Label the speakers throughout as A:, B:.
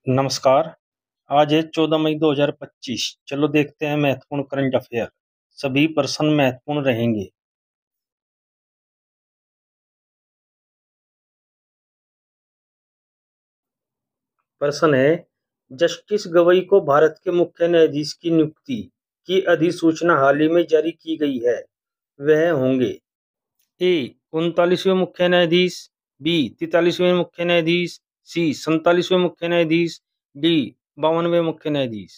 A: नमस्कार। आज है 14 मई 2025। चलो देखते हैं महत्वपूर्ण करंट अफेयर। सभी प्रश्न महत्वपूर्ण रहेंगे। प्रश्न है, जस्टिस गवई को भारत के मुख्य न्यायाधीश की नियुक्ति की अधिसूचना हाल ही में जारी की गई है। वह होंगे ए 39वें मुख्य न्यायाधीश, बी 43वें मुख्य न्यायाधीश, सी 47वें मुख्य न्यायाधीश, डी 52वें मुख्य न्यायाधीश।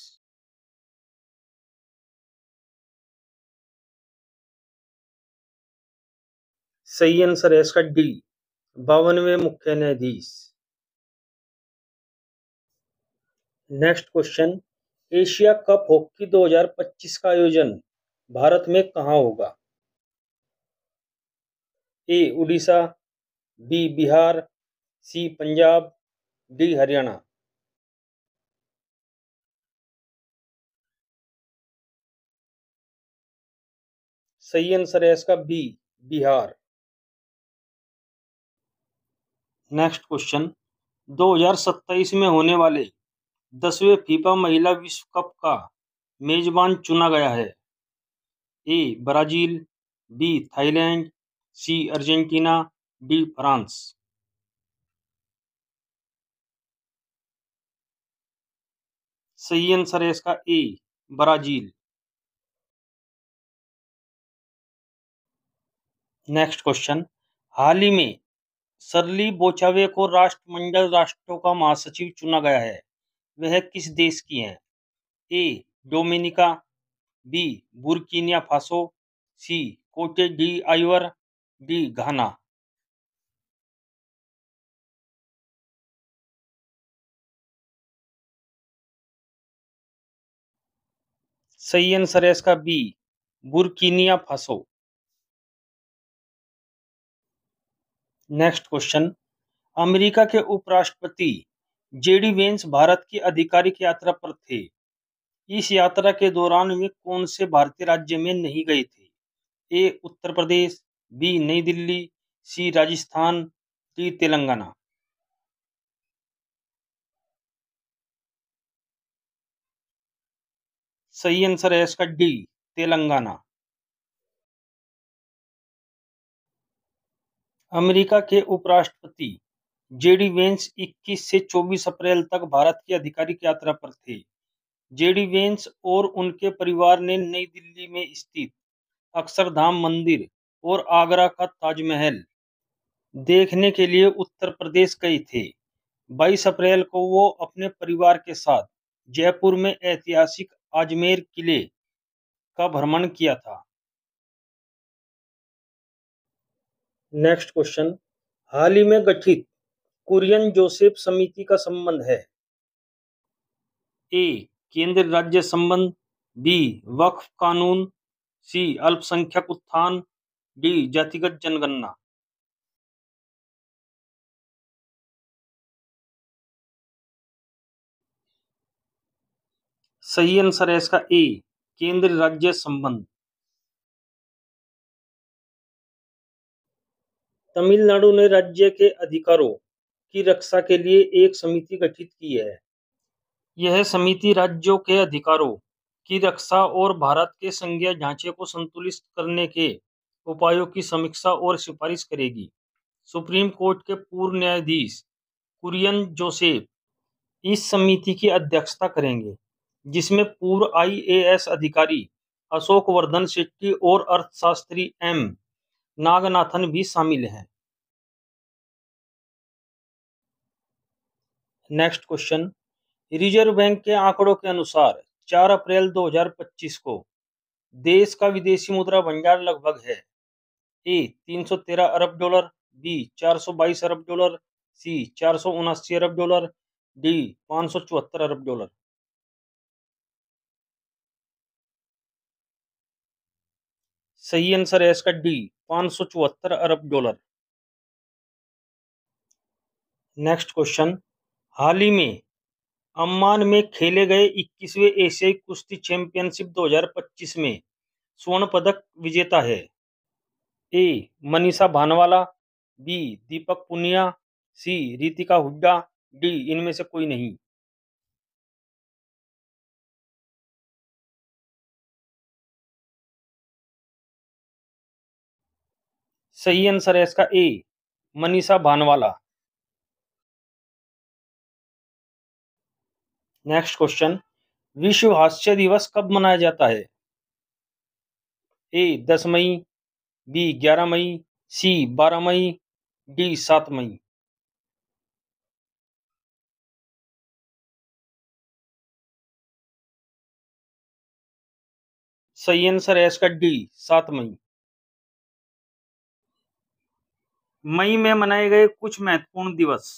A: सही आंसर है इसका डी 52वें मुख्य न्यायाधीश। Next question, Asia cup hockey 2025 का आयोजन भारत में कहाँ होगा? ए उड़ीसा, बी बिहार, सी पंजाब, डी हरियाणा। सही आंसर है इसका बी बिहार। नेक्स्ट क्वेश्चन, 2027 में होने वाले 10वें फीफा महिला विश्व कप का मेजबान चुना गया है। A Brazil, B Thailand, C Argentina, D France. सही आंसर है इसका ए ब्राजील। नेक्स्ट क्वेश्चन, हाल ही में सरली बोचावे को राष्ट्रमंडल राष्ट्रों का महासचिव चुना गया है। वह किस देश की हैं? A Dominica, B Burkina Faso, C Cote d' Ivoire, D Ghana. सही आंसर है इसका B Burkina Faso. Next question, America के उपराष्ट्रपति जेडी वेंस भारत की आधिकारिक यात्रा पर थे। इस यात्रा के दौरान वे कौन से भारतीय राज्य में नहीं गए थे? ए उत्तर प्रदेश, बी नई दिल्ली, सी राजस्थान, डी तेलंगाना। सही आंसर है इसका डी तेलंगाना। अमेरिका के उपराष्ट्रपति जेडी वेंस 21 से 24 अप्रैल तक भारत की आधिकारिक यात्रा पर थे। जेडी वेंस और उनके परिवार ने नई दिल्ली में स्थित अक्षरधाम मंदिर और आगरा का ताजमहल देखने के लिए उत्तर प्रदेश गए थे। 22 अप्रैल को वो अपने परिवार के साथ जयपुर में ऐतिहासिक अजमेर किले का भ्रमण किया था। नेक्स्ट क्वेश्चन, हाल ही में गठित कुरियन जोसेफ समिति का संबंध है। ए केंद्र राज्य संबंध, बी वक्फ कानून, सी अल्पसंख्यक उत्थान, डी जातिगत जनगणना। सही आंसर है इसका ए केंद्र राज्य संबंध। तमिलनाडु ने राज्य के अधिकारों की रक्षा के लिए एक समिति गठित की है। यह समिति राज्यों के अधिकारों की रक्षा और भारत के संघीय ढांचे को संतुलित करने के उपायों की समीक्षा और सिफारिश करेगी। सुप्रीम कोर्ट के पूर्व न्यायाधीश कुरियन जोसेफ इस समिति की अध्यक्षता करेंगे, जिसमें पूर्व आईएएस अधिकारी अशोक वर्धन शेट्टी और अर्थशास्त्री एम नागनाथन भी शामिल हैं। नेक्स्ट क्वेश्चन, रिजर्व बैंक के आंकड़ों के अनुसार 4 अप्रैल 2025 को देश का विदेशी मुद्रा भंडार लगभग है। ए 313 अरब डॉलर, बी 422 अरब डॉलर, सी 479 अरब डॉलर, डी 574 अरब डॉलर। सही आंसर है इसका डी 574 अरब डॉलर। नेक्स्ट क्वेश्चन, हाल ही में अम्मान में खेले गए 21वें एशियाई कुश्ती चैंपियनशिप 2025 में स्वर्ण पदक विजेता है। ए मनीषा भानवाला, बी दीपक पुनिया, सी रितिका हुड्डा, डी इनमें से कोई नहीं। सही आंसर है इसका ए, मनीषा भानवाला। नेक्स्ट क्वेश्चन, विश्व हास्य दिवस कब मनाया जाता है? ए 10 मई, बी 11 मई, सी 12 मई, डी 7 मई। सही आंसर है इसका डी, 7 मई। मई में मनाए गए कुछ महत्वपूर्ण दिवस।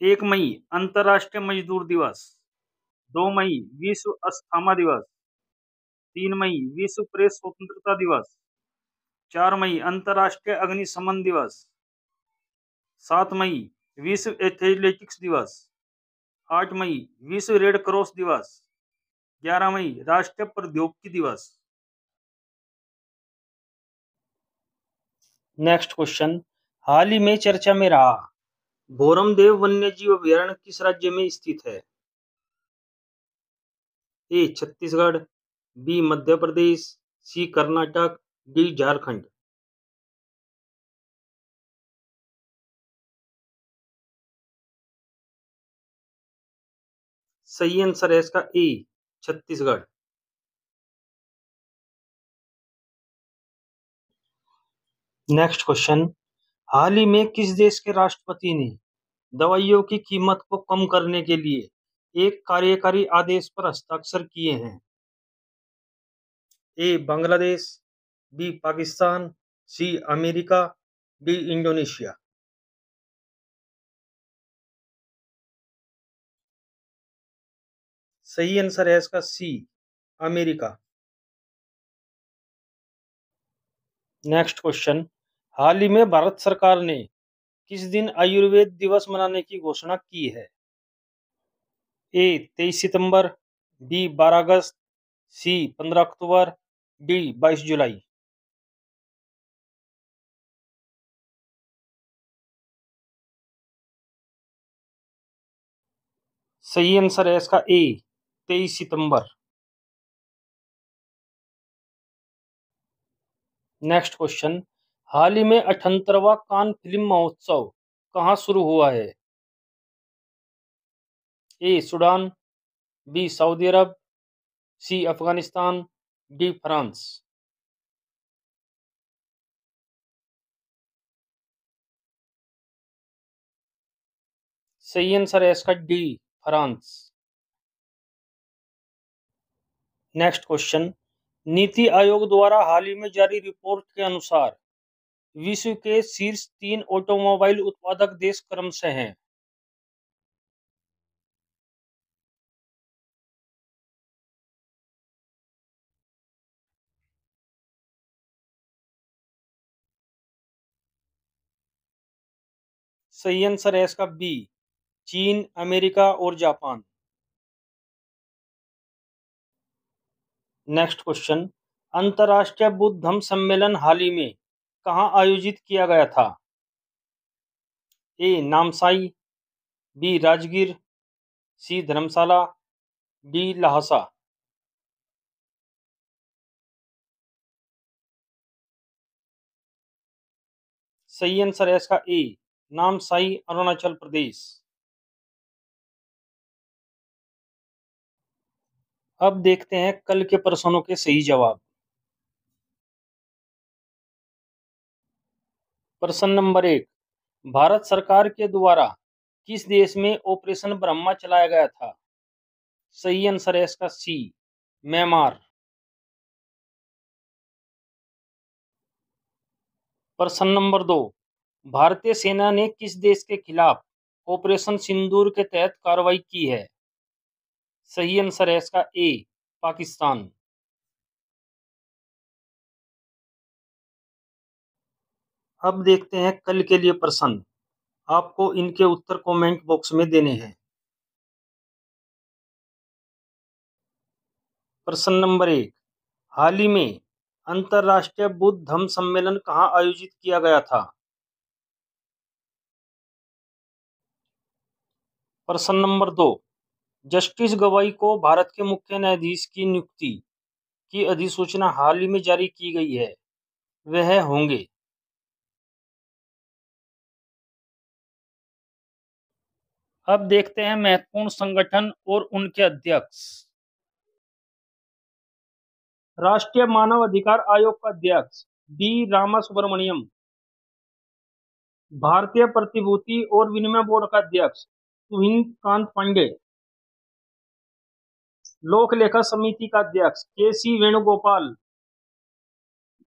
A: 1 मई अंतर्राष्ट्रीय मजदूर दिवस। 2 मई विश्व अस्थमा दिवस। 3 मई विश्व प्रेस स्वतंत्रता दिवस। 4 मई अंतर्राष्ट्रीय अग्निशमन दिवस। 7 मई विश्व एथलेटिक्स दिवस। 8 मई विश्व रेड क्रॉस दिवस। 11 मई राष्ट्रीय प्रौद्योगिकी दिवस। नेक्स्ट क्वेश्चन, हाल ही में चर्चा में रहा भोरमदेव वन्यजीव अभयारण्य किस राज्य में स्थित है? ए छत्तीसगढ़, बी मध्य प्रदेश, सी कर्नाटक, डी झारखंड। सही आंसर है इसका ए, छत्तीसगढ़। नेक्स्ट क्वेश्चन, हाल ही में किस देश के राष्ट्रपति ने दवाइयों की कीमत को कम करने के लिए एक कार्यकारी आदेश पर हस्ताक्षर किए हैं? A Bangladesh, B Pakistan, C America, D Indonesia. सही आंसर है इसका सी, अमेरिका। नेक्स्ट क्वेश्चन, हाल ही में भारत सरकार ने किस दिन आयुर्वेद दिवस मनाने की घोषणा की है? ए 23 सितंबर, बी 12 अगस्त, सी 15 अक्टूबर, डी 22 जुलाई। सही आंसर है इसका ए, 23 सितंबर। नेक्स्ट क्वेश्चन, हाल ही में 78वां कान फिल्म महोत्सव कहाँ शुरू हुआ है? ए सूडान, बी सऊदी अरब, सी अफगानिस्तान, डी फ्रांस। सही आंसर है इसका D, France. Next question, NITI Aayog द्वारा हाल ही में जारी रिपोर्ट के अनुसार विश्व के शीर्ष 3 ऑटोमोबाइल उत्पादक देश क्रमशः हैं? सही आंसर है इसका बी, चीन, अमेरिका और जापान। नेक्स्ट क्वेश्चन, अंतर्राष्ट्रीय बुद्ध धम्म सम्मेलन हाल ही में कहाँ आयोजित किया गया था? ए नामसाई, बी राजगीर, सी धर्मशाला, डी लहासा। सही आंसर है इसका ए, नामसाई, अरुणाचल प्रदेश। अब देखते हैं कल के प्रश्नों के सही जवाब। प्रश्न नंबर 1, भारत सरकार के द्वारा किस देश में ऑपरेशन ब्रह्मा चलाया गया था? सही आंसर है इसका सी, म्यांमार। प्रश्न नंबर 2, भारतीय सेना ने किस देश के खिलाफ ऑपरेशन सिंदूर के तहत कार्रवाई की है? सही आंसर है इसका ए, पाकिस्तान। अब देखते हैं कल के लिए प्रश्न, आपको इनके उत्तर कमेंट बॉक्स में देने हैं। प्रश्न नंबर 1, हाल ही में अंतर्राष्ट्रीय बुद्ध धम्म सम्मेलन कहाँ आयोजित किया गया था? प्रश्न नंबर 2, जस्टिस गवाई को भारत के मुख्य न्यायाधीश की नियुक्ति की अधिसूचना हाल ही में जारी की गई है, वह होंगे। अब देखते हैं महत्वपूर्ण संगठन और उनके अध्यक्ष। राष्ट्रीय मानव अधिकार आयोग का अध्यक्ष डी रामासुब्रमणियम। भारतीय प्रतिभूति और विनिमय बोर्ड का अध्यक्ष तुहिन कांत पांडे। लोक लेखा समिति का अध्यक्ष के सी वेणुगोपाल।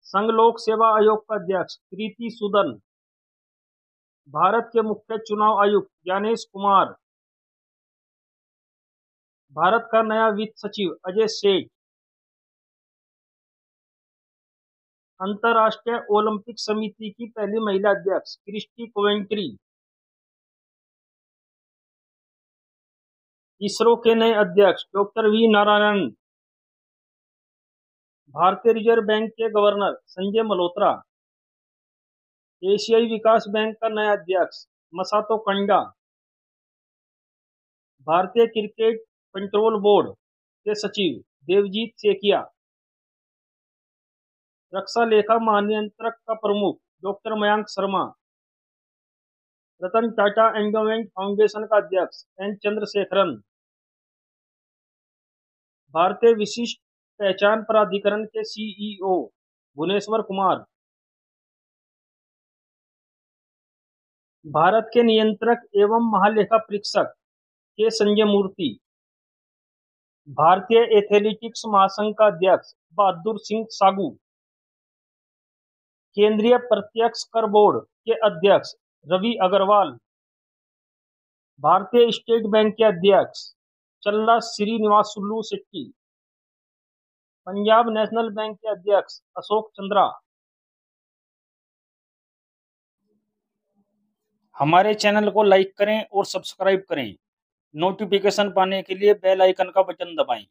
A: संघ लोक सेवा आयोग का अध्यक्ष प्रीति सूदन। भारत के मुख्य चुनाव आयुक्त ज्ञानेश कुमार। भारत का नया वित्त सचिव अजय सेठ। अंतर्राष्ट्रीय ओलंपिक समिति की पहली महिला अध्यक्ष क्रिस्टी कोवेंट्री। इसरो के नए अध्यक्ष डॉक्टर वी नारायणन। भारतीय रिजर्व बैंक के गवर्नर संजय मल्होत्रा। एशियाई विकास बैंक का नया अध्यक्ष मसातो कंडा। भारतीय क्रिकेट कंट्रोल बोर्ड के सचिव देवजीत सेकिया। रक्षा लेखा महानियंत्रक का प्रमुख doctor Mayank Sharma. Ratan Tata endowment foundation का अध्यक्ष एन चंद्रशेखरन। भारतीय विशिष्ट पहचान प्राधिकरण के सीईओ भुवनेश्वर कुमार। भारत के नियंत्रक एवं महालेखा परीक्षक के संजय मूर्ति। भारतीय एथलेटिक्स महासंघ का अध्यक्ष बहादुर सिंह सागू। केंद्रीय प्रत्यक्ष कर बोर्ड के अध्यक्ष रवि अग्रवाल। भारतीय स्टेट बैंक के अध्यक्ष चल्ला श्रीनिवासुलु शेट्टी। पंजाब नेशनल बैंक के अध्यक्ष अशोक चंद्रा। हमारे चैनल को लाइक करें और सब्सक्राइब करें। नोटिफिकेशन पाने के लिए बेल आइकन का बटन दबाएं।